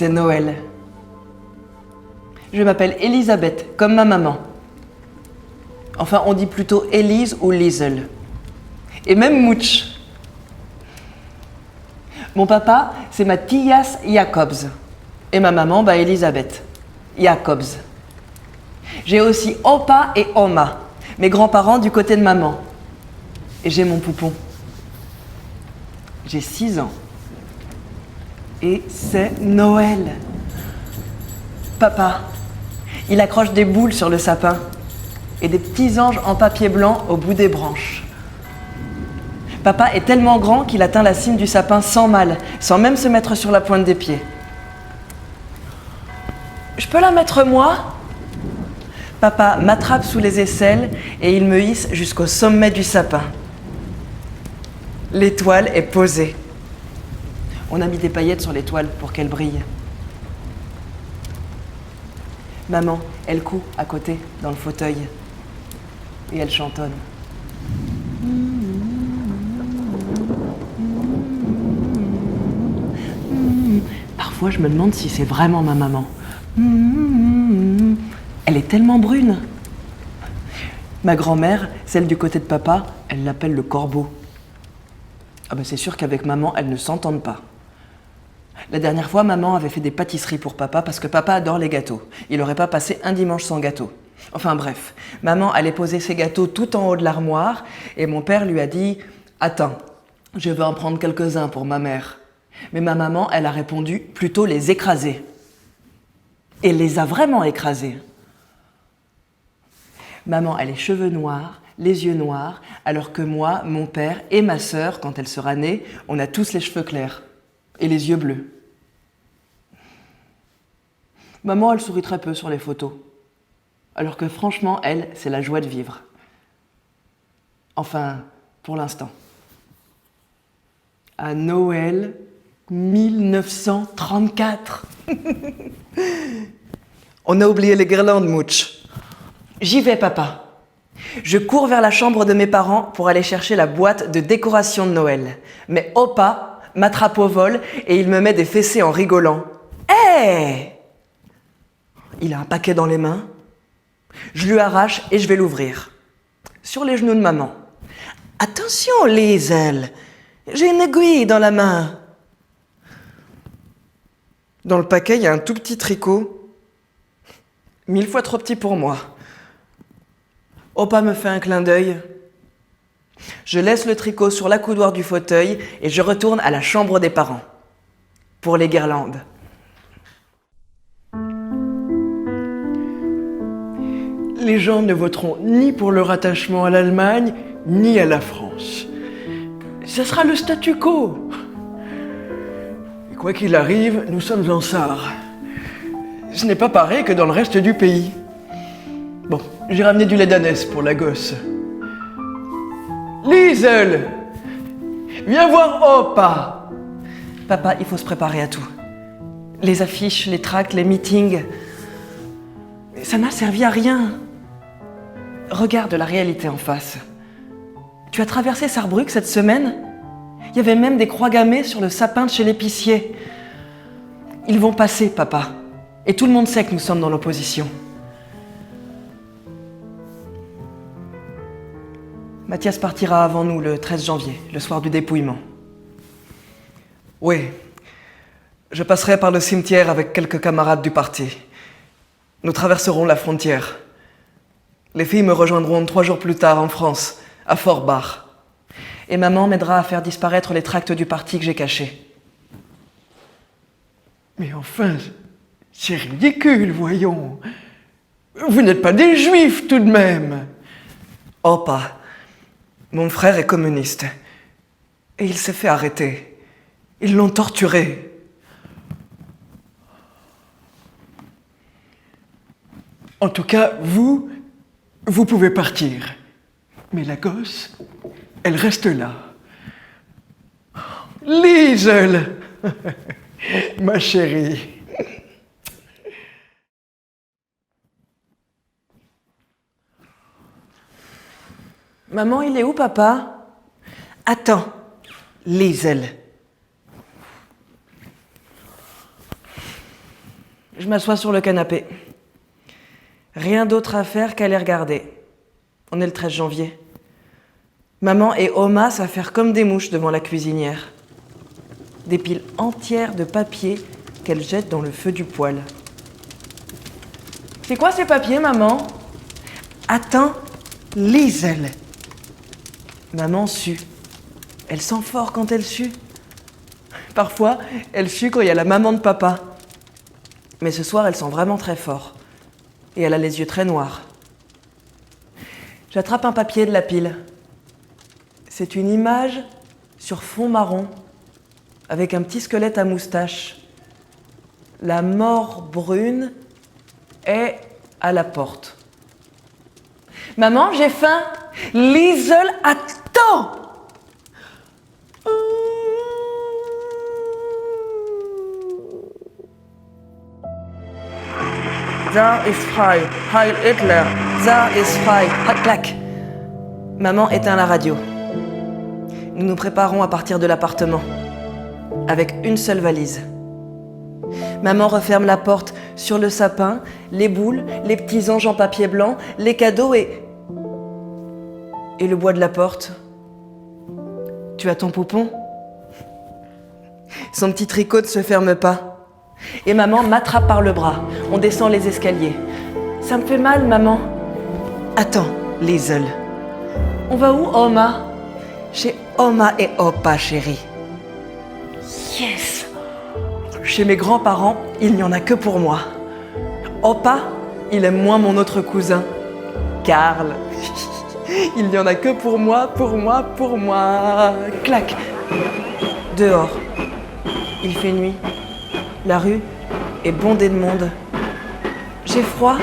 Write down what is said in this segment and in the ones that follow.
c'est Noël. Je m'appelle Elisabeth, comme ma maman. Enfin, on dit plutôt Élise ou Liesel. Et même Mutsch. Mon papa, c'est Matthias Jacobs. Et ma maman, Elisabeth Jacobs. J'ai aussi Opa et Oma, mes grands-parents du côté de maman. Et j'ai mon poupon. J'ai 6 ans. Et c'est Noël. Papa, il accroche des boules sur le sapin et des petits anges en papier blanc au bout des branches. Papa est tellement grand qu'il atteint la cime du sapin sans mal, sans même se mettre sur la pointe des pieds. Je peux la mettre moi ? Papa m'attrape sous les aisselles et il me hisse jusqu'au sommet du sapin. L'étoile est posée. On a mis des paillettes sur l'étoile pour qu'elle brille. Maman, elle coud à côté, dans le fauteuil. Et elle chantonne. Parfois, je me demande si c'est vraiment ma maman. Elle est tellement brune. Ma grand-mère, celle du côté de papa, elle l'appelle le corbeau. Ah c'est sûr qu'avec maman, elles ne s'entendent pas. La dernière fois, maman avait fait des pâtisseries pour papa parce que papa adore les gâteaux. Il n'aurait pas passé un dimanche sans gâteau. Enfin bref, maman allait poser ses gâteaux tout en haut de l'armoire et mon père lui a dit « Attends, je vais en prendre quelques-uns pour ma mère. » Mais ma maman, elle a répondu « Plutôt les écraser. » Et elle les a vraiment écrasés. Maman a les cheveux noirs, les yeux noirs, alors que moi, mon père et ma sœur, quand elle sera née, on a tous les cheveux clairs et les yeux bleus. Maman, elle sourit très peu sur les photos, alors que franchement, elle, c'est la joie de vivre. Enfin, pour l'instant. À Noël 1934. On a oublié les guirlandes, Mutsch. J'y vais, papa. Je cours vers la chambre de mes parents pour aller chercher la boîte de décoration de Noël. Mais Opa m'attrape au vol et il me met des fessées en rigolant. Hé ! Il a un paquet dans les mains. Je lui arrache et je vais l'ouvrir. Sur les genoux de maman. Attention, Liesel, j'ai une aiguille dans la main. Dans le paquet, il y a un tout petit tricot. 1000 fois trop petit pour moi. Opa me fait un clin d'œil. Je laisse le tricot sur l'accoudoir du fauteuil et je retourne à la chambre des parents. Pour les guirlandes. Les gens ne voteront ni pour le rattachement à l'Allemagne, ni à la France. Ce sera le statu quo. Et quoi qu'il arrive, nous sommes en Sarre. Ce n'est pas pareil que dans le reste du pays. Bon, j'ai ramené du lait d'ânesse pour la gosse. Liesel, viens voir Opa. Papa, il faut se préparer à tout. Les affiches, les tracts, les meetings. Ça n'a servi à rien. Regarde la réalité en face. Tu as traversé Sarrebruck cette semaine ? Il y avait même des croix gammées sur le sapin de chez l'épicier. Ils vont passer, papa. Et tout le monde sait que nous sommes dans l'opposition. Mathias partira avant nous le 13 janvier, le soir du dépouillement. Oui, je passerai par le cimetière avec quelques camarades du parti. Nous traverserons la frontière. Les filles me rejoindront 3 jours plus tard en France, à Forbach. Et maman m'aidera à faire disparaître les tracts du parti que j'ai cachés. Mais enfin, c'est ridicule, voyons. Vous n'êtes pas des juifs tout de même. Opa, mon frère est communiste. Et il s'est fait arrêter. Ils l'ont torturé. En tout cas, vous pouvez partir. Mais la gosse, elle reste là. Liesel, ma chérie. Maman, il est où, papa ? Attends, Liesel. Je m'assois sur le canapé. Rien d'autre à faire qu'à les regarder. On est le 13 janvier. Maman et Oma s'affairent comme des mouches devant la cuisinière. Des piles entières de papier qu'elles jettent dans le feu du poêle. C'est quoi ces papiers, maman? Attends, lise-le. Maman sue. Elle sent fort quand elle sue. Parfois, elle sue quand il y a la maman de papa. Mais ce soir, elle sent vraiment très fort. Et elle a les yeux très noirs. J'attrape un papier de la pile. C'est une image sur fond marron, avec un petit squelette à moustache. La mort brune est à la porte. Maman, j'ai faim. Liesel, attends. Da ist frei. Heil Hitler. Da ist frei. Clac. Maman éteint la radio. Nous nous préparons à partir de l'appartement, avec une seule valise. Maman referme la porte sur le sapin, les boules, les petits anges en papier blanc, les cadeaux et le bois de la porte. Tu as ton poupon? Son petit tricot ne se ferme pas. Et maman m'attrape par le bras. On descend les escaliers. Ça me fait mal, maman. Attends, Liesel. On va où, Oma? Chez Oma et Opa, chérie. Yes! Chez mes grands-parents, il n'y en a que pour moi. Opa, il aime moins mon autre cousin, Karl. Il n'y en a que pour moi, pour moi, pour moi. Clac. Dehors. Il fait nuit. La rue est bondée de monde. J'ai froid.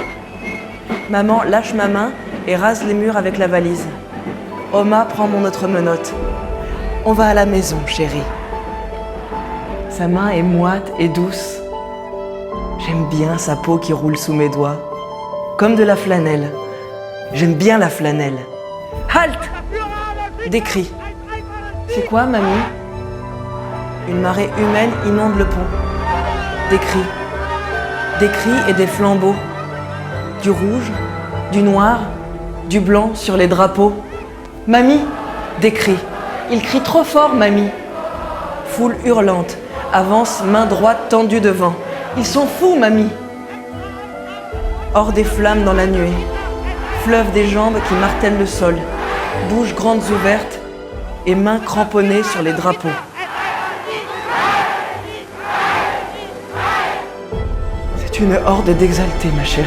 Maman lâche ma main et rase les murs avec la valise. Oma prend mon autre menotte. On va à la maison, chérie. Sa main est moite et douce. J'aime bien sa peau qui roule sous mes doigts. Comme de la flanelle. J'aime bien la flanelle. Halte! Des cris. C'est quoi, mamie? Une marée humaine inonde le pont. Des cris. Des cris et des flambeaux. Du rouge, du noir, du blanc sur les drapeaux. Mamie! Des cris. Il crie trop fort, mamie. Foule hurlante. Avance, main droite tendue devant. Ils sont fous, mamie. Hors des flammes dans la nuée. Fleuve des jambes qui martèlent le sol. Bouches grandes ouvertes et mains cramponnées sur les drapeaux. C'est une horde d'exaltés, ma chérie.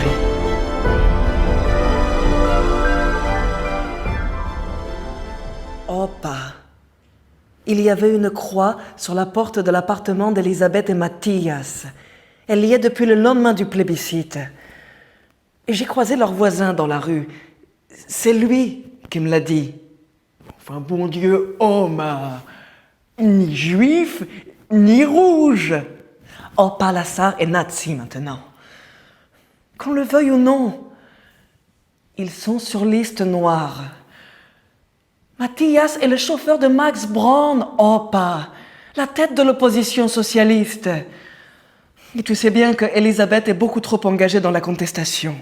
Opa. Il y avait une croix sur la porte de l'appartement d'Elisabeth et Mathias. Elle y est depuis le lendemain du plébiscite. Et j'ai croisé leur voisin dans la rue. C'est lui qui me l'a dit. Enfin, bon Dieu, Oma, ni juif, ni rouge. Opa Lassar est nazi maintenant. Qu'on le veuille ou non, ils sont sur liste noire. Mathias est le chauffeur de Max Braun, Opa, la tête de l'opposition socialiste. Et tu sais bien que Elisabeth est beaucoup trop engagée dans la contestation.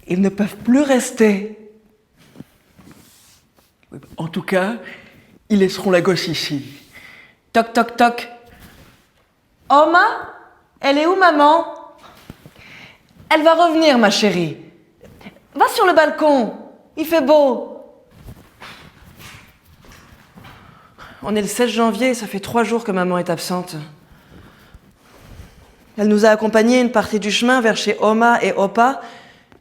Ils ne peuvent plus rester. En tout cas, ils laisseront la gosse ici. Toc, toc, toc. Oma, elle est où, maman? Elle va revenir, ma chérie. Va sur le balcon, il fait beau. On est le 16 janvier, ça fait 3 jours que maman est absente. Elle nous a accompagnés une partie du chemin vers chez Oma et Opa,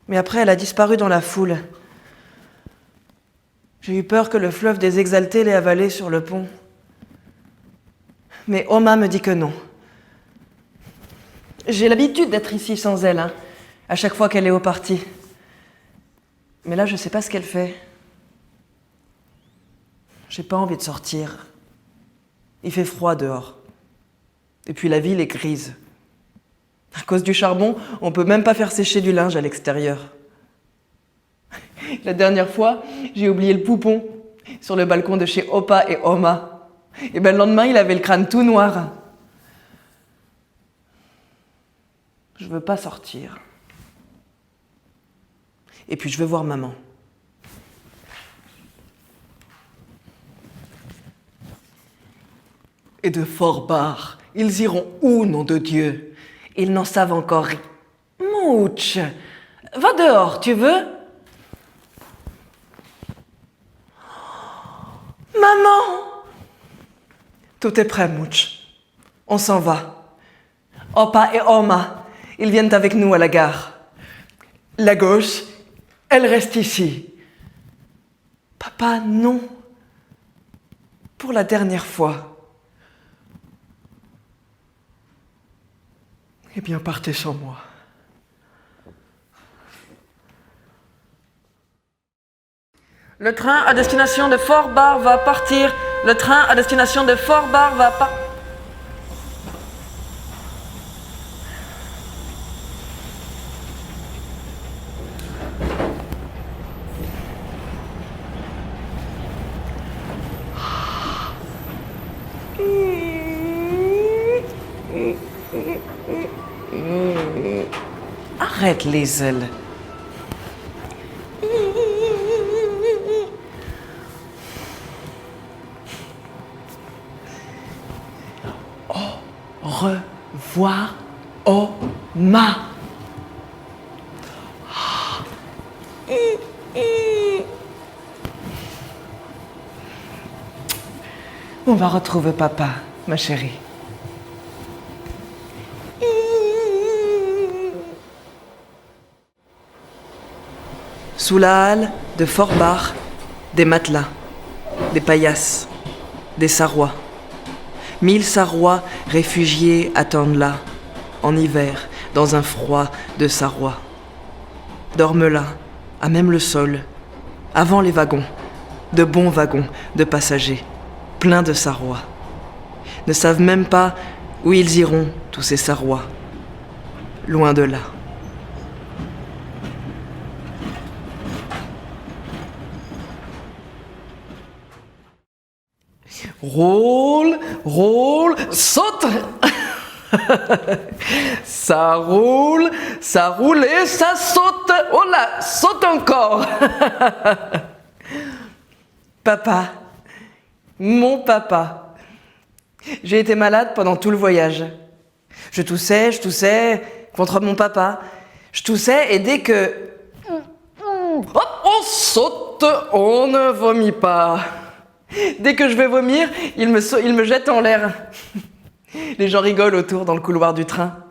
mais après elle a disparu dans la foule. J'ai eu peur que le fleuve des exaltés l'ait avalée sur le pont. Mais Oma me dit que non. J'ai l'habitude d'être ici sans elle, à chaque fois qu'elle est au parti. Mais là, je sais pas ce qu'elle fait. J'ai pas envie de sortir. Il fait froid dehors. Et puis la ville est grise. À cause du charbon, on peut même pas faire sécher du linge à l'extérieur. La dernière fois, j'ai oublié le poupon sur le balcon de chez Opa et Oma. Et le lendemain, il avait le crâne tout noir. Je veux pas sortir. Et puis je veux voir maman. Et de fort barre, ils iront où, nom de Dieu? Ils n'en savent encore rien. Mouch, va dehors, tu veux? Maman! Tout est prêt, Mouch. On s'en va. Opa et Oma, ils viennent avec nous à la gare. La gauche, elle reste ici. Papa, non. Pour la dernière fois. Eh bien, partez sans moi. Le train à destination de Fort Barre va partir. Le train à destination de Fort Barre va partir. Arrête les ailes. Au revoir, Oma. On va retrouver papa, ma chérie. Sous la halle de Fort Barre, des matelas, des paillasses, des sarrois. 1000 sarrois réfugiés attendent là, en hiver, dans un froid de sarrois. Dorment là, à même le sol, avant les wagons, de bons wagons de passagers, pleins de sarrois. Ne savent même pas où ils iront, tous ces sarrois, loin de là. Roule, roule, saute. Ça roule et ça saute. Oh là, saute encore. Papa, mon papa. J'ai été malade pendant tout le voyage. Je toussais contre mon papa. Je toussais et dès que... Hop, on saute, on ne vomit pas. Dès que je vais vomir, il me jette en l'air. Les gens rigolent autour dans le couloir du train.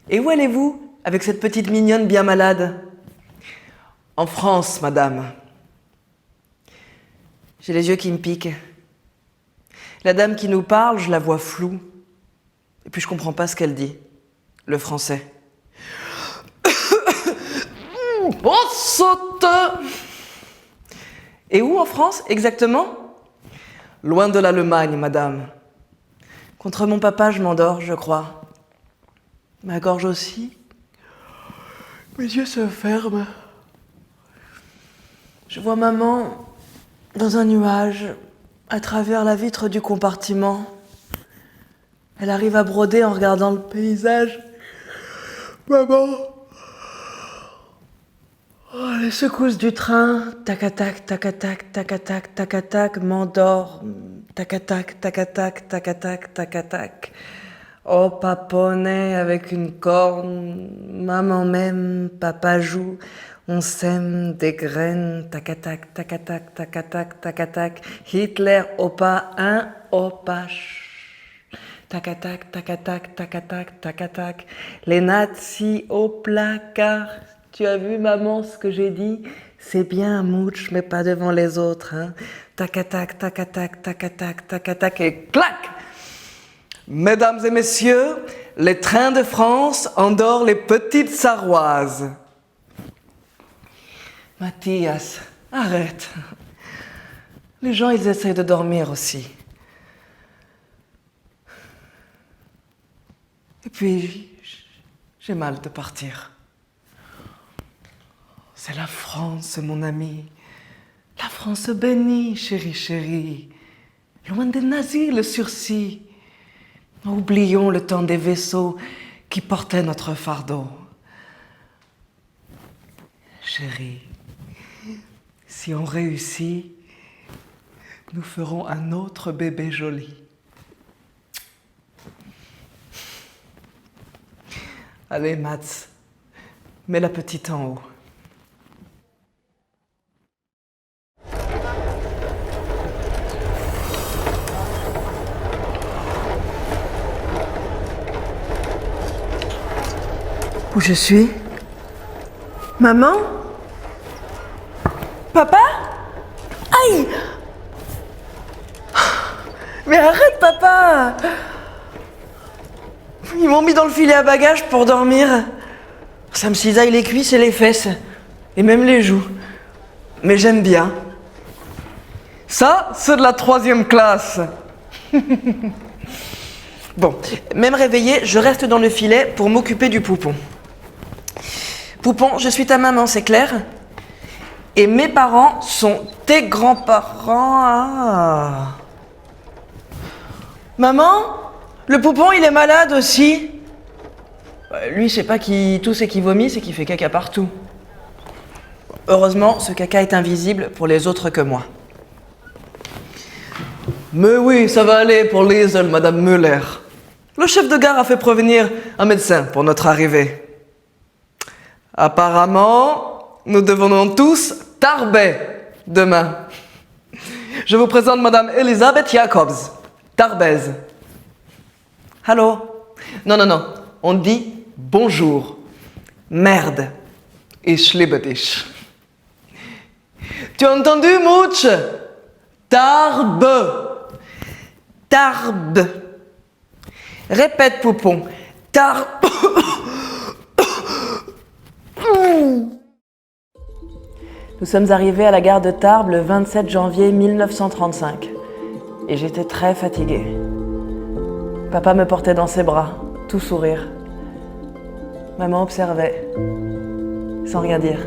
Et où allez-vous avec cette petite mignonne bien malade? En France, madame. J'ai les yeux qui me piquent. La dame qui nous parle, je la vois floue. Et puis je comprends pas ce qu'elle dit. Le français. On saute! Et où en France, exactement? Loin de l'Allemagne, madame. Contre mon papa, je m'endors, je crois. Ma gorge aussi. Mes yeux se ferment. Je vois maman dans un nuage, à travers la vitre du compartiment. Elle arrive à broder en regardant le paysage. Maman! Oh, les secousses du train, tac-tac, tac-tac, tac-tac, tac-tac, m'endort, tac-tac, tac-tac, tac-tac, tac-tac. Oh, paponnet avec une corne, maman même, papa joue, on sème des graines, tac-tac, tac-tac, tac-tac, tac-tac, Hitler, opa, un, opa, tac-tac, tac-tac, tac-tac, tac-tac, les nazis au placard. Tu as vu, maman, ce que j'ai dit? C'est bien, Mouch, mais pas devant les autres. Hein. Tac-tac, tac-tac, tac-tac, tac-tac, et clac! Mesdames et messieurs, les trains de France endorment les petites sarroises. Mathias, arrête. Les gens, ils essayent de dormir aussi. Et puis, j'ai mal de partir. C'est la France, mon ami. La France bénie, chérie, chérie. Loin des nazis, le sursis. Oublions le temps des vaisseaux qui portait notre fardeau. Chérie, si on réussit, nous ferons un autre bébé joli. Allez, Mats, mets la petite en haut. Où je suis? Maman? Papa? Aïe! Mais arrête, papa! Ils m'ont mis dans le filet à bagages pour dormir. Ça me cisaille les cuisses et les fesses. Et même les joues. Mais j'aime bien. Ça, c'est de la 3e classe. Bon, même réveillée, je reste dans le filet pour m'occuper du poupon. Poupon, je suis ta maman, c'est clair? Et mes parents sont tes grands-parents. Ah. Maman, le poupon, il est malade aussi. Lui, c'est pas qu'il tousse et qu'il vomit, c'est qu'il fait caca partout. Heureusement, ce caca est invisible pour les autres que moi. Mais oui, ça va aller pour Liesel, Madame Müller. Le chef de gare a fait prévenir un médecin pour notre arrivée. Apparemment, nous devenons tous Tarbé demain. Je vous présente Madame Elisabeth Jacobs, Tarbèze. Allô? Non, on dit bonjour. Merde. Ich liebe dich. Tu as entendu, Mouch? Tarbe. Tarbe. Répète, poupon. Tarbe. Nous sommes arrivés à la gare de Tarbes le 27 janvier 1935 et j'étais très fatiguée. Papa me portait dans ses bras, tout sourire. Maman observait, sans rien dire.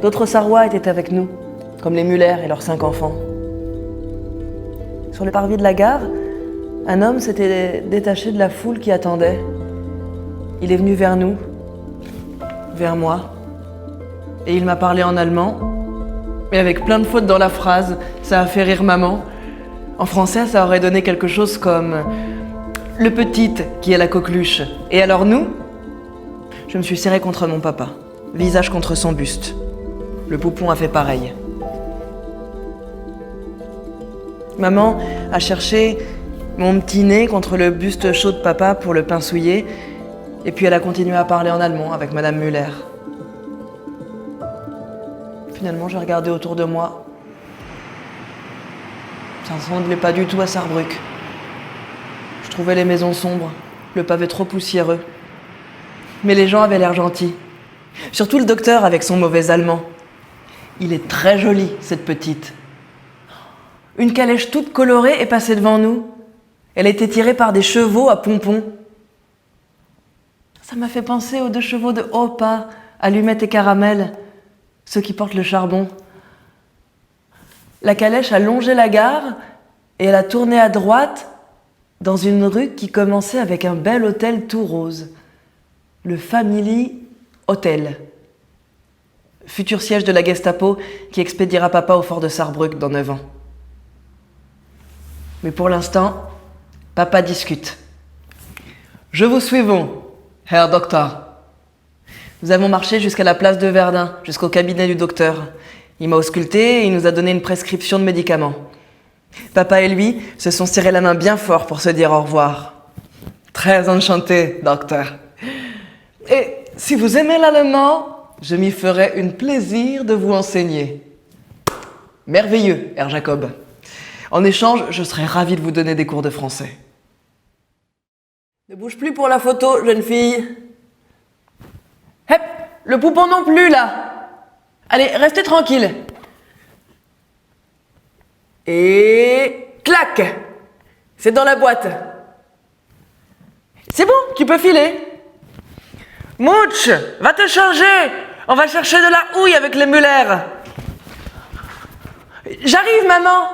D'autres Sarrois étaient avec nous, comme les Müller et leurs 5 enfants. Sur le parvis de la gare, un homme s'était détaché de la foule qui attendait. Il est venu vers nous, vers moi, et il m'a parlé en allemand, mais avec plein de fautes dans la phrase. Ça a fait rire maman. En français, ça aurait donné quelque chose comme « le petit qui est la coqueluche ». Et alors nous? Je me suis serrée contre mon papa, visage contre son buste. Le poupon a fait pareil. Maman a cherché mon petit nez contre le buste chaud de papa pour le pinsouiller, et puis elle a continué à parler en allemand avec Madame Müller. Finalement, j'ai regardé autour de moi. Ça ne ressemblait pas du tout à Sarrebruck. Je trouvais les maisons sombres, le pavé trop poussiéreux. Mais les gens avaient l'air gentils. Surtout le docteur avec son mauvais allemand. Il est très joli, cette petite. Une calèche toute colorée est passée devant nous. Elle était tirée par des chevaux à pompons. Ça m'a fait penser aux 2 chevaux de Opa, Allumette et Caramel, ceux qui portent le charbon. La calèche a longé la gare et elle a tourné à droite dans une rue qui commençait avec un bel hôtel tout rose. Le Family Hotel. Futur siège de la Gestapo qui expédiera papa au fort de Sarrebruck dans 9 ans. Mais pour l'instant, papa discute. Je vous suivons, Herr Docteur. Nous avons marché jusqu'à la place de Verdun, jusqu'au cabinet du docteur. Il m'a ausculté et il nous a donné une prescription de médicaments. Papa et lui se sont serrés la main bien fort pour se dire au revoir. Très enchanté, docteur. Et si vous aimez l'allemand, je m'y ferai un plaisir de vous enseigner. Merveilleux, Herr Jacob. En échange, je serai ravi de vous donner des cours de français. Ne bouge plus pour la photo, jeune fille. Hep, le poupon non plus, là. Allez, restez tranquille. Et clac, c'est dans la boîte. C'est bon, tu peux filer. Mouch, va te changer. On va chercher de la houille avec les Müller. J'arrive, maman.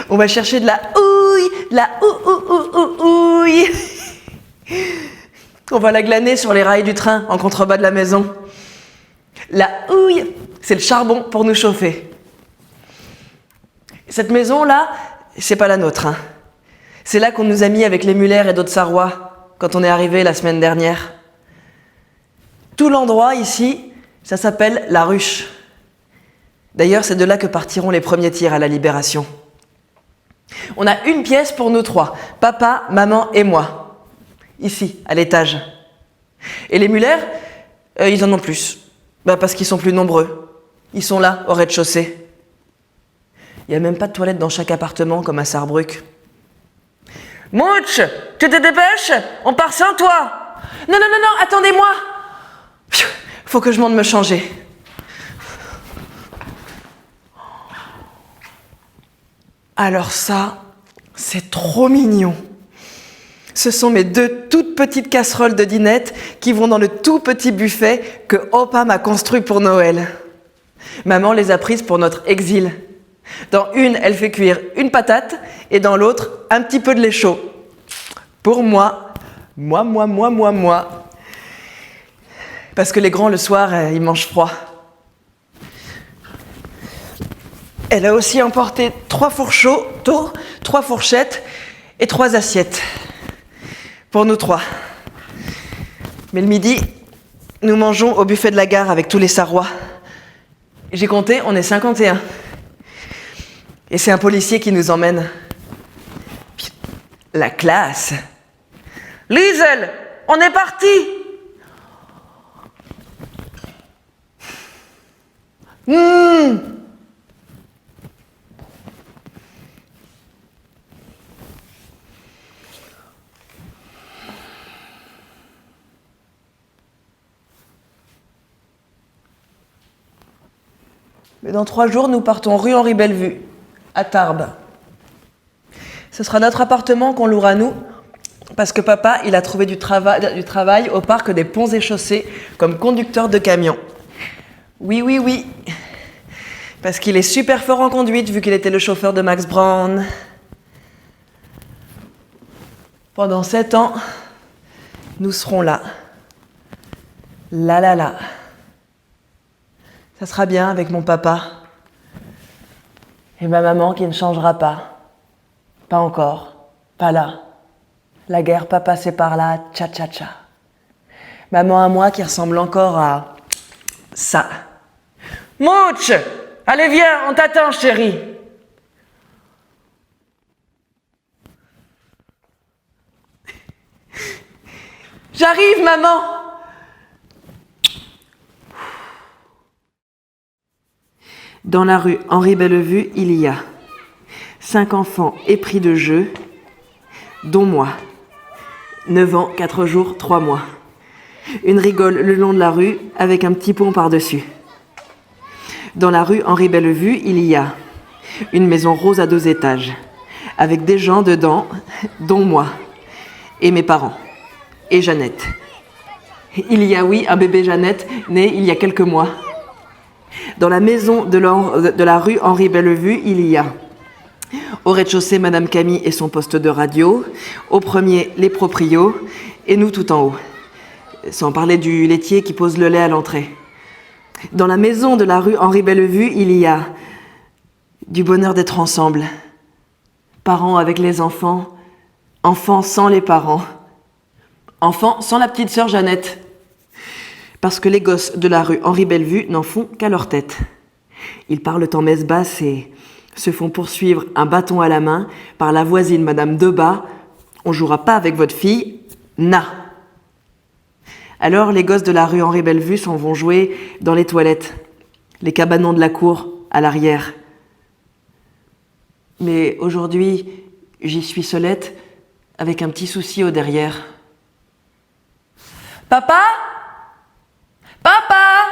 On va chercher de la houille, houille. On va la glaner sur les rails du train en contrebas de la maison. La houille, c'est le charbon pour nous chauffer. Cette maison-là, c'est pas la nôtre, hein. C'est là qu'on nous a mis avec les Muller et d'autres Sarrois quand on est arrivé la semaine dernière. Tout l'endroit ici, ça s'appelle la ruche. D'ailleurs, c'est de là que partiront les premiers tirs à la Libération. On a une pièce pour nous trois, papa, maman et moi. Ici, à l'étage. Et les Muller, ils en ont plus. Parce qu'ils sont plus nombreux. Ils sont là, au rez-de-chaussée. Il n'y a même pas de toilette dans chaque appartement, comme à Sarrebruck. Mouch, tu te dépêches? On part sans toi. Non, attendez-moi. Faut que je monte me changer. Alors ça, c'est trop mignon. Ce sont mes 2 toutes petites casseroles de dinette qui vont dans le tout petit buffet que Opa m'a construit pour Noël. Maman les a prises pour notre exil. Dans une, elle fait cuire une patate et dans l'autre, un petit peu de lait chaud. Pour moi. Parce que les grands, le soir, ils mangent froid. Elle a aussi emporté 3 fourcheaux, 3 fourchettes et 3 assiettes. Pour nous 3. Mais le midi, nous mangeons au buffet de la gare avec tous les Sarrois. J'ai compté, on est 51. Et c'est un policier qui nous emmène. La classe. Liesel, on est parti. Mais dans 3 jours, nous partons rue Henri Bellevue, à Tarbes. Ce sera notre appartement qu'on louera nous, parce que papa, il a trouvé du travail au parc des Ponts et Chaussées comme conducteur de camion. Oui. Parce qu'il est super fort en conduite, vu qu'il était le chauffeur de Max Brown. Pendant 7 ans, nous serons là. Là. Ça sera bien avec mon papa. Et ma maman qui ne changera pas. Pas encore. Pas là. La guerre pas passée par là, tcha. Maman à moi qui ressemble encore à ça. Mouch! Allez viens, on t'attend chérie. J'arrive maman. Dans la rue Henri Bellevue, il y a 5 enfants épris de jeu, dont moi. 9 ans, 4 jours, 3 mois. Une rigole le long de la rue avec un petit pont par-dessus. Dans la rue Henri Bellevue, il y a une maison rose à 2 étages, avec des gens dedans, dont moi, et mes parents, et Jeannette. Il y a, oui, un bébé Jeannette, né il y a quelques mois. Dans la maison de la rue Henri Bellevue, il y a au rez-de-chaussée Madame Camille et son poste de radio, au premier les proprios, et nous tout en haut. Sans parler du laitier qui pose le lait à l'entrée. Dans la maison de la rue Henri Bellevue, il y a du bonheur d'être ensemble. Parents avec les enfants, enfants sans les parents, enfants sans la petite sœur Jeannette. Parce que les gosses de la rue Henri Bellevue n'en font qu'à leur tête. Ils parlent en messe basse et se font poursuivre un bâton à la main par la voisine Madame Debat. On jouera pas avec votre fille, na. Alors les gosses de la rue Henri Bellevue s'en vont jouer dans les toilettes, les cabanons de la cour, à l'arrière. Mais aujourd'hui, j'y suis seulette, avec un petit souci au derrière. Papa ? Papa!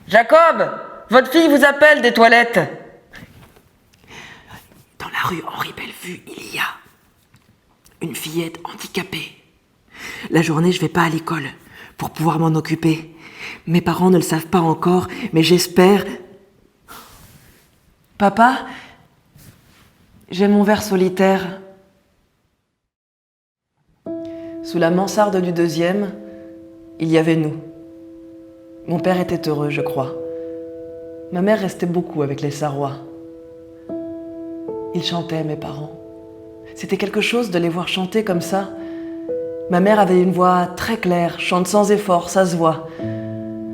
Jacob, votre fille vous appelle des toilettes. Dans la rue Henri Bellevue, il y a une fillette handicapée. La journée, je vais pas à l'école pour pouvoir m'en occuper. Mes parents ne le savent pas encore, mais j'espère... Papa, j'ai mon verre solitaire. Sous la mansarde du deuxième, il y avait nous. Mon père était heureux, je crois. Ma mère restait beaucoup avec les Sarrois. Ils chantaient, mes parents. C'était quelque chose de les voir chanter comme ça. Ma mère avait une voix très claire, chante sans effort, ça se voit.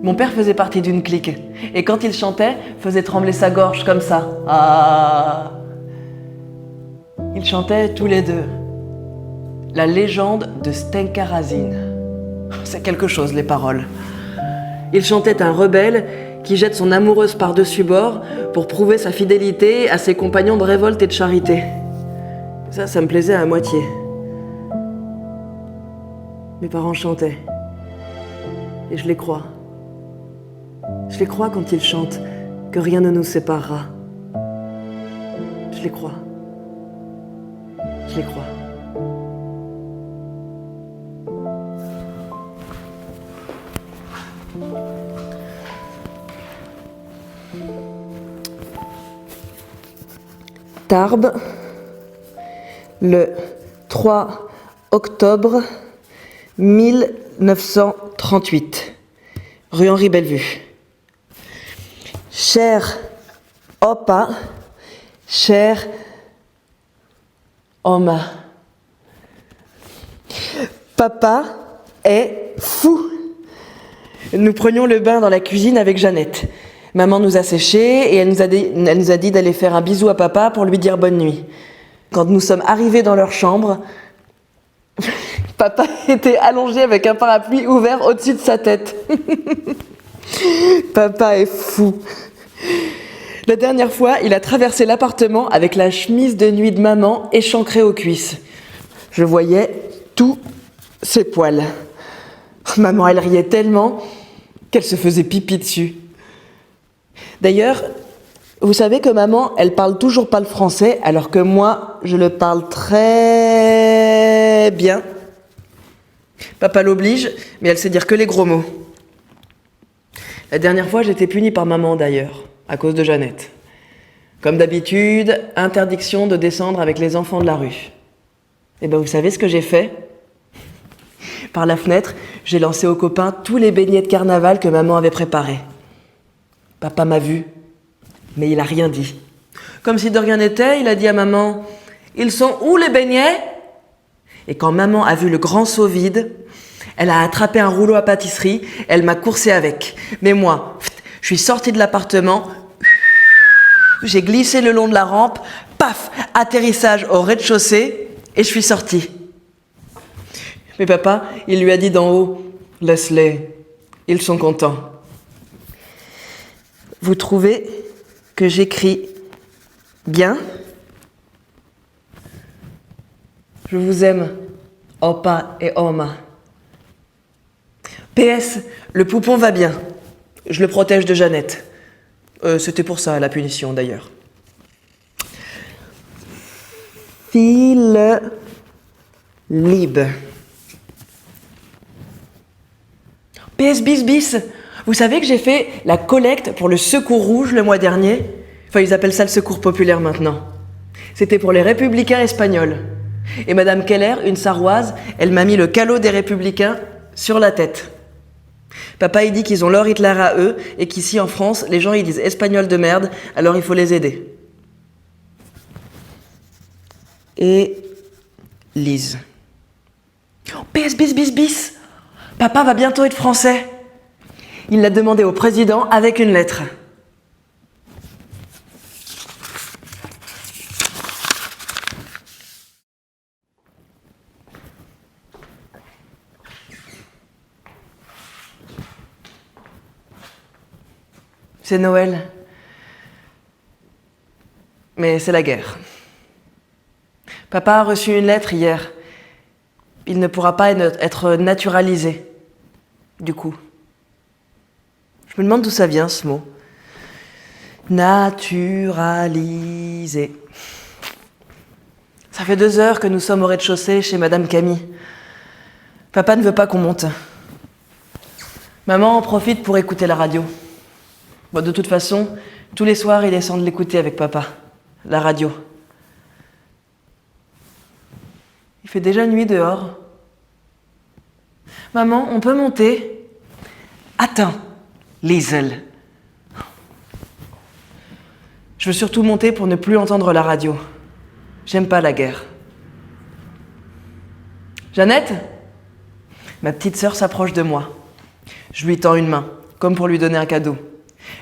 Mon père faisait partie d'une clique, et quand il chantait, faisait trembler sa gorge comme ça. Ah! Ils chantaient tous les deux la légende de Stenka Razine. C'est quelque chose, les paroles. Il chantait un rebelle qui jette son amoureuse par-dessus bord pour prouver sa fidélité à ses compagnons de révolte et de charité. Ça me plaisait à moitié. Mes parents chantaient. Et je les crois. Je les crois quand ils chantent que rien ne nous séparera. Je les crois. Je les crois. Tarbes, le 3 octobre 1938, rue Henri Bellevue. Cher Opa, cher Oma, papa est fou. Nous prenions le bain dans la cuisine avec Jeannette. Maman nous a séchés et elle nous a dit d'aller faire un bisou à papa pour lui dire bonne nuit. Quand nous sommes arrivés dans leur chambre, papa était allongé avec un parapluie ouvert au-dessus de sa tête. Papa est fou. La dernière fois, il a traversé l'appartement avec la chemise de nuit de maman échancrée aux cuisses. Je voyais tous ses poils. Maman, elle riait tellement qu'elle se faisait pipi dessus. D'ailleurs, vous savez que maman, elle parle toujours pas le français, alors que moi, je le parle très bien. Papa l'oblige, mais elle sait dire que les gros mots. La dernière fois, j'étais punie par maman d'ailleurs, à cause de Jeannette. Comme d'habitude, interdiction de descendre avec les enfants de la rue. Et ben, vous savez ce que j'ai fait ? Par la fenêtre, j'ai lancé aux copains tous les beignets de carnaval que maman avait préparés. Papa m'a vu, mais il a rien dit. Comme si de rien n'était, il a dit à maman « Ils sont où les beignets ?» Et quand maman a vu le grand seau vide, elle a attrapé un rouleau à pâtisserie, elle m'a coursé avec. Mais moi, je suis sortie de l'appartement, j'ai glissé le long de la rampe, paf, atterrissage au rez-de-chaussée, et je suis sortie. Mais papa, il lui a dit d'en haut « Laisse-les, ils sont contents. » Vous trouvez que j'écris bien ? Je vous aime, Opa et Oma. PS, le poupon va bien. Je le protège de Jeannette. C'était pour ça, la punition d'ailleurs. File libre. PS bis bis. Vous savez que j'ai fait la collecte pour le Secours Rouge le mois dernier ? Enfin, ils appellent ça le Secours Populaire maintenant. C'était pour les Républicains espagnols. Et Madame Keller, une Sarroise, elle m'a mis le calot des Républicains sur la tête. Papa, il dit qu'ils ont leur Hitler à eux et qu'ici en France, les gens ils disent Espagnols de merde, alors il faut les aider. Et Lise. Oh, PS bis bis bis. Papa va bientôt être français. Il l'a demandé au président avec une lettre. C'est Noël. Mais c'est la guerre. Papa a reçu une lettre hier. Il ne pourra pas être naturalisé. Du coup. Je me demande d'où ça vient, ce mot. Naturalisé. Ça fait 2 heures que nous sommes au rez-de-chaussée chez Madame Camille. Papa ne veut pas qu'on monte. Maman en profite pour écouter la radio. Bon, de toute façon, tous les soirs, il descend de l'écouter avec papa. La radio. Il fait déjà nuit dehors. Maman, on peut monter? Attends, Liesel. Je veux surtout monter pour ne plus entendre la radio. J'aime pas la guerre. Jeannette? Ma petite sœur s'approche de moi. Je lui tends une main, comme pour lui donner un cadeau.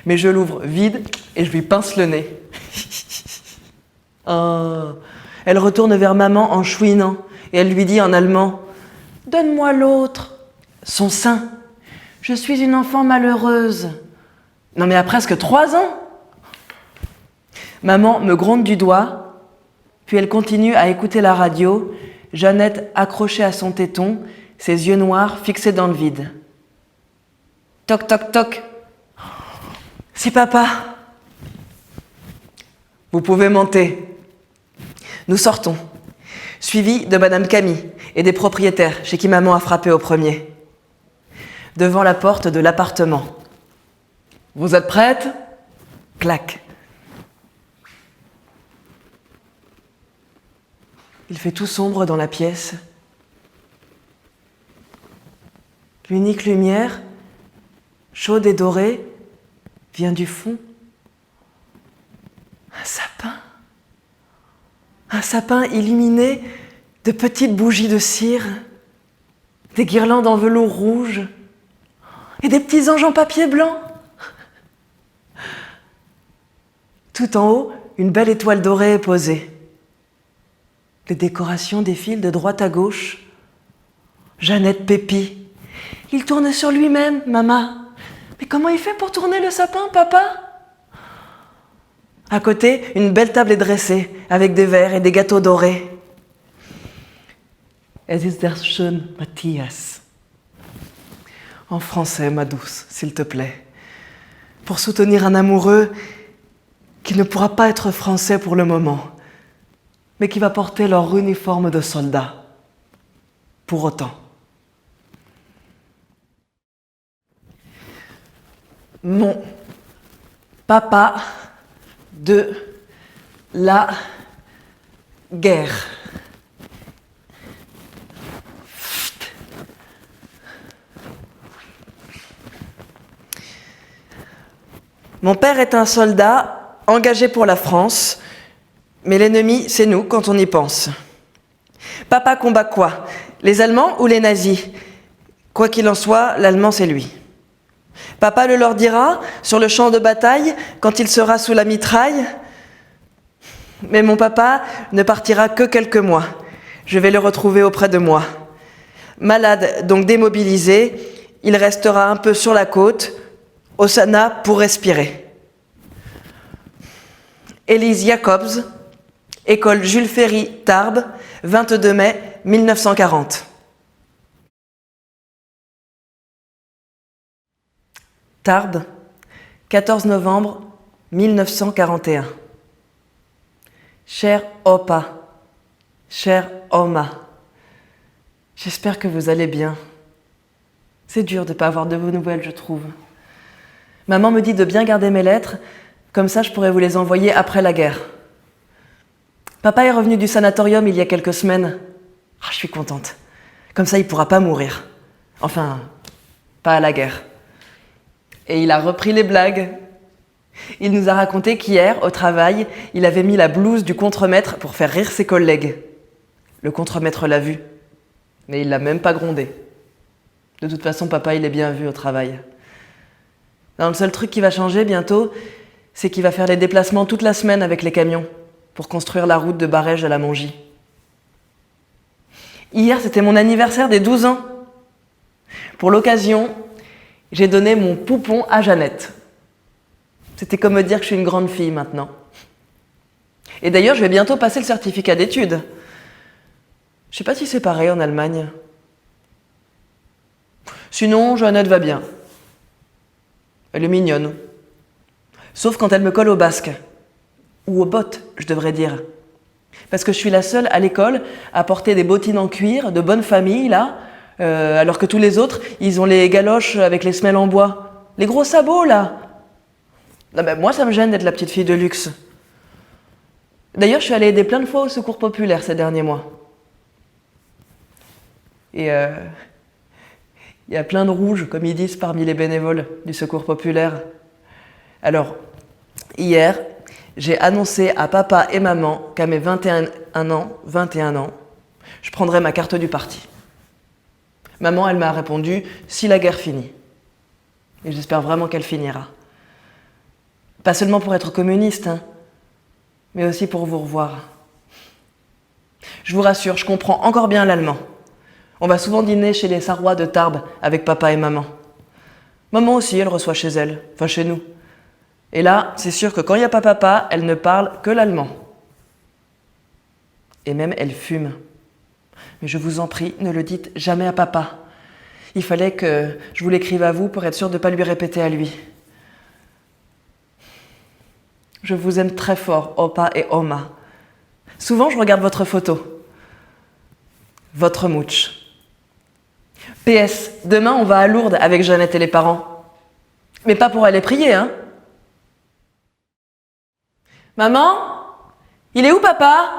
Mais je l'ouvre vide et je lui pince le nez. Oh. Elle retourne vers maman en chouinant et elle lui dit en allemand « Donne-moi l'autre !» Son sein. Je suis une enfant malheureuse. Non mais à presque 3 ans. Maman me gronde du doigt, puis elle continue à écouter la radio, Jeannette accrochée à son téton, ses yeux noirs fixés dans le vide. Toc toc toc. C'est papa. Vous pouvez monter. Nous sortons, suivis de Madame Camille et des propriétaires chez qui maman a frappé au premier. Devant la porte de l'appartement. Vous êtes prête? Clac. Il fait tout sombre dans la pièce. L'unique lumière, chaude et dorée, vient du fond. Un sapin. Un sapin illuminé de petites bougies de cire, des guirlandes en velours rouge et des petits anges en papier blanc. Tout en haut, une belle étoile dorée est posée. Les décorations défilent de droite à gauche. Jeannette Pépi. Il tourne sur lui-même, maman. Mais comment il fait pour tourner le sapin, papa? À côté, une belle table est dressée, avec des verres et des gâteaux dorés. Es ist der schön, Matthias. En français, ma douce, s'il te plaît. Pour soutenir un amoureux qui ne pourra pas être français pour le moment, mais qui va porter leur uniforme de soldat. Pour autant. Mon papa de la guerre. Mon père est un soldat engagé pour la France, mais l'ennemi, c'est nous quand on y pense. Papa combat quoi? Les Allemands ou les nazis? Quoi qu'il en soit, l'Allemand, c'est lui. Papa le leur dira sur le champ de bataille quand il sera sous la mitraille. Mais mon papa ne partira que quelques mois. Je vais le retrouver auprès de moi. Malade, donc démobilisé, il restera un peu sur la côte, au Sana pour respirer. Élise Jacobs, école Jules Ferry, Tarbes, 22 mai 1940. Tarbes, 14 novembre 1941. Cher Opa, cher Oma, j'espère que vous allez bien. C'est dur de ne pas avoir de vos nouvelles, je trouve. Maman me dit de bien garder mes lettres, comme ça je pourrais vous les envoyer après la guerre. Papa est revenu du sanatorium il y a quelques semaines. Je suis contente. Comme ça il ne pourra pas mourir. Enfin, pas à la guerre. Et il a repris les blagues. Il nous a raconté qu'hier, au travail, il avait mis la blouse du contremaître pour faire rire ses collègues. Le contremaître l'a vu, mais il l'a même pas grondé. De toute façon, papa, il est bien vu au travail. Non, le seul truc qui va changer bientôt, c'est qu'il va faire les déplacements toute la semaine avec les camions pour construire la route de Barège à la Mongie. Hier, c'était mon anniversaire des 12 ans. Pour l'occasion, j'ai donné mon poupon à Jeannette. C'était comme me dire que je suis une grande fille maintenant. Et d'ailleurs, je vais bientôt passer le certificat d'études. Je sais pas si c'est pareil en Allemagne. Sinon, Jeannette va bien. Elle est mignonne. Sauf quand elle me colle au basque. Ou aux bottes, je devrais dire. Parce que je suis la seule à l'école à porter des bottines en cuir, de bonne famille, là, alors que tous les autres, ils ont les galoches avec les semelles en bois. Les gros sabots, là. Non, ben, moi, ça me gêne d'être la petite fille de luxe. D'ailleurs, je suis allée aider plein de fois au secours populaire ces derniers mois. Et Il y a plein de rouges, comme ils disent parmi les bénévoles du Secours populaire. Alors, hier, j'ai annoncé à papa et maman qu'à mes 21 ans, je prendrais ma carte du parti. Maman, elle m'a répondu « si la guerre finit ». Et j'espère vraiment qu'elle finira. Pas seulement pour être communiste, hein, mais aussi pour vous revoir. Je vous rassure, je comprends encore bien l'allemand. On va souvent dîner chez les Sarrois de Tarbes avec papa et maman. Maman aussi, elle reçoit chez elle, enfin chez nous. Et là, c'est sûr que quand il n'y a pas papa, elle ne parle que l'allemand. Et même elle fume. Mais je vous en prie, ne le dites jamais à papa. Il fallait que je vous l'écrive à vous pour être sûr de ne pas lui répéter à lui. Je vous aime très fort, Opa et Oma. Souvent, je regarde votre photo. Votre mouch. PS, demain, on va à Lourdes avec Jeannette et les parents. Mais pas pour aller prier, hein. Maman, il est où papa?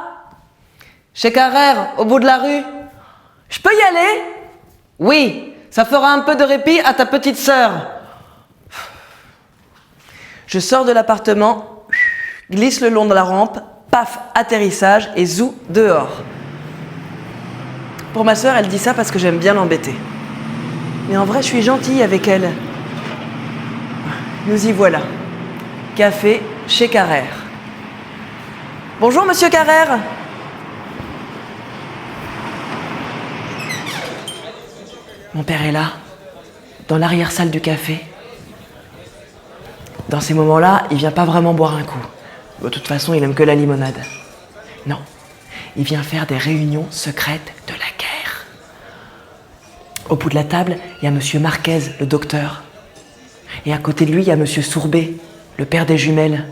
Chez Carrère, au bout de la rue. Je peux y aller? Oui, ça fera un peu de répit à ta petite sœur. Je sors de l'appartement, glisse le long de la rampe, paf, atterrissage et zou, dehors. Pour ma sœur, elle dit ça parce que j'aime bien l'embêter. Mais en vrai, je suis gentille avec elle. Nous y voilà. Café chez Carrère. Bonjour, monsieur Carrère. Mon père est là, dans l'arrière-salle du café. Dans ces moments-là, il vient pas vraiment boire un coup. De toute façon, il aime que la limonade. Non, il vient faire des réunions secrètes de la guerre. Au bout de la table, il y a monsieur Marquez, le docteur. Et à côté de lui, il y a monsieur Sourbet, le père des jumelles.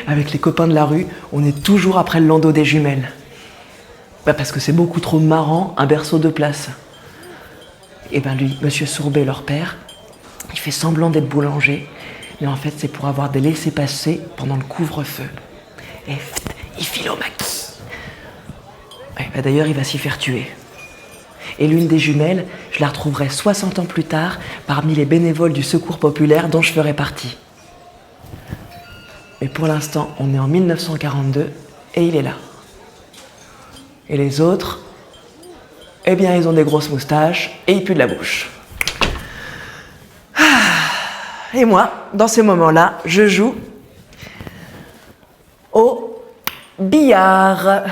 Avec les copains de la rue, on est toujours après le landau des jumelles. Parce que c'est beaucoup trop marrant, un berceau de place. Et lui, monsieur Sourbet, leur père, il fait semblant d'être boulanger, mais en fait, c'est pour avoir des laissez-passer pendant le couvre-feu. Et il file au maquis. D'ailleurs, il va s'y faire tuer. Et l'une des jumelles, je la retrouverai 60 ans plus tard parmi les bénévoles du Secours populaire dont je ferai partie. Mais pour l'instant, on est en 1942 et il est là. Et les autres, eh bien, ils ont des grosses moustaches et ils puent de la bouche. Et moi, dans ces moments-là, je joue au billard.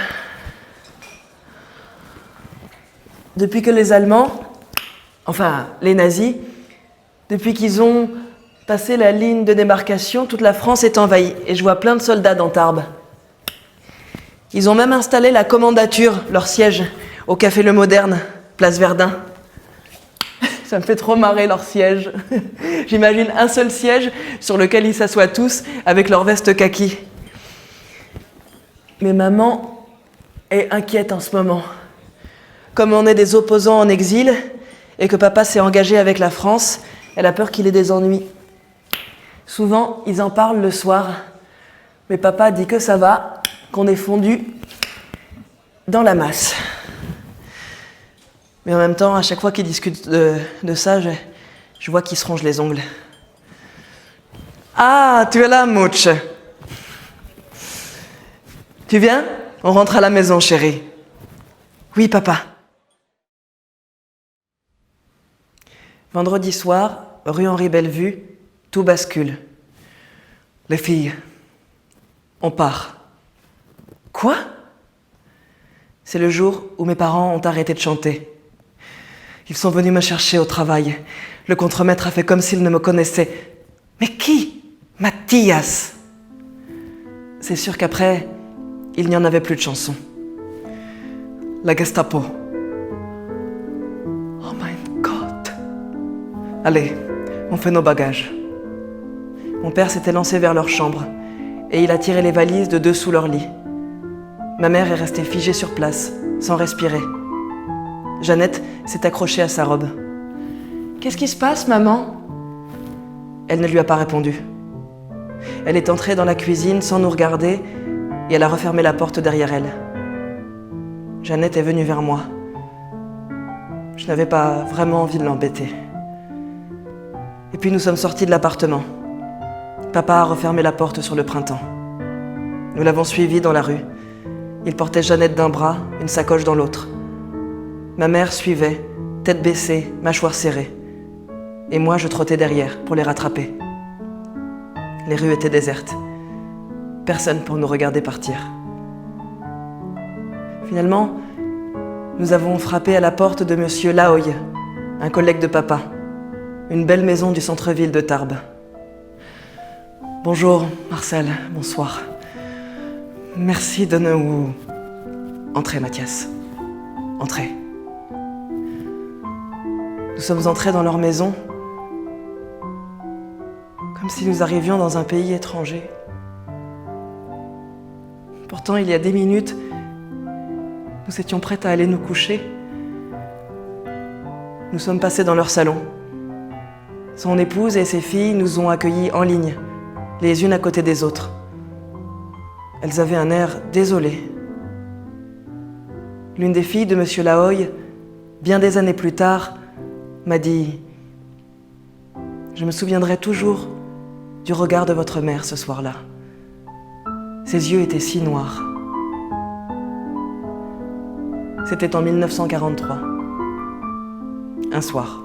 Depuis que les Allemands, enfin les nazis, depuis qu'ils ont passé la ligne de démarcation, toute la France est envahie et je vois plein de soldats dans Tarbes. Ils ont même installé la commandature, leur siège, au Café Le Moderne, place Verdun. Ça me fait trop marrer leur siège. J'imagine un seul siège sur lequel ils s'assoient tous avec leur veste kaki. Mais maman est inquiète en ce moment. Comme on est des opposants en exil et que papa s'est engagé avec la France, elle a peur qu'il ait des ennuis. Souvent, ils en parlent le soir. Mais papa dit que ça va, qu'on est fondu dans la masse. Mais en même temps, à chaque fois qu'ils discutent de ça, je vois qu'ils se rongent les ongles. Ah, tu es là, Mouch. Tu viens? On rentre à la maison, chérie. Oui, papa. Vendredi soir, rue Henri Bellevue, tout bascule. Les filles, on part. Quoi? C'est le jour où mes parents ont arrêté de chanter. Ils sont venus me chercher au travail. Le contremaître a fait comme s'il ne me connaissait. Mais qui? Mathias. C'est sûr qu'après, il n'y en avait plus de chansons. La Gestapo. Oh my God. Allez, on fait nos bagages. Mon père s'était lancé vers leur chambre et il a tiré les valises de dessous leur lit. Ma mère est restée figée sur place, sans respirer. Jeannette s'est accrochée à sa robe. « Qu'est-ce qui se passe, maman ?» Elle ne lui a pas répondu. Elle est entrée dans la cuisine sans nous regarder et elle a refermé la porte derrière elle. Jeannette est venue vers moi. « Je n'avais pas vraiment envie de l'embêter. Et puis nous sommes sortis de l'appartement. Papa a refermé la porte sur le printemps. Nous l'avons suivi dans la rue. Il portait Jeannette d'un bras, une sacoche dans l'autre. Ma mère suivait, tête baissée, mâchoire serrée. Et moi, je trottais derrière pour les rattraper. Les rues étaient désertes. Personne pour nous regarder partir. Finalement, nous avons frappé à la porte de Monsieur Laoye, un collègue de papa. Une belle maison du centre-ville de Tarbes. Bonjour, Marcel, bonsoir. Merci de nous... Entrez, Mathias. Entrez. Nous sommes entrés dans leur maison, comme si nous arrivions dans un pays étranger. Pourtant, il y a des minutes, nous étions prêtes à aller nous coucher. Nous sommes passés dans leur salon. Son épouse et ses filles nous ont accueillis en ligne, les unes à côté des autres. Elles avaient un air désolé. L'une des filles de Monsieur Laoye, bien des années plus tard, m'a dit « Je me souviendrai toujours du regard de votre mère ce soir-là. Ses yeux étaient si noirs. » C'était en 1943. Un soir.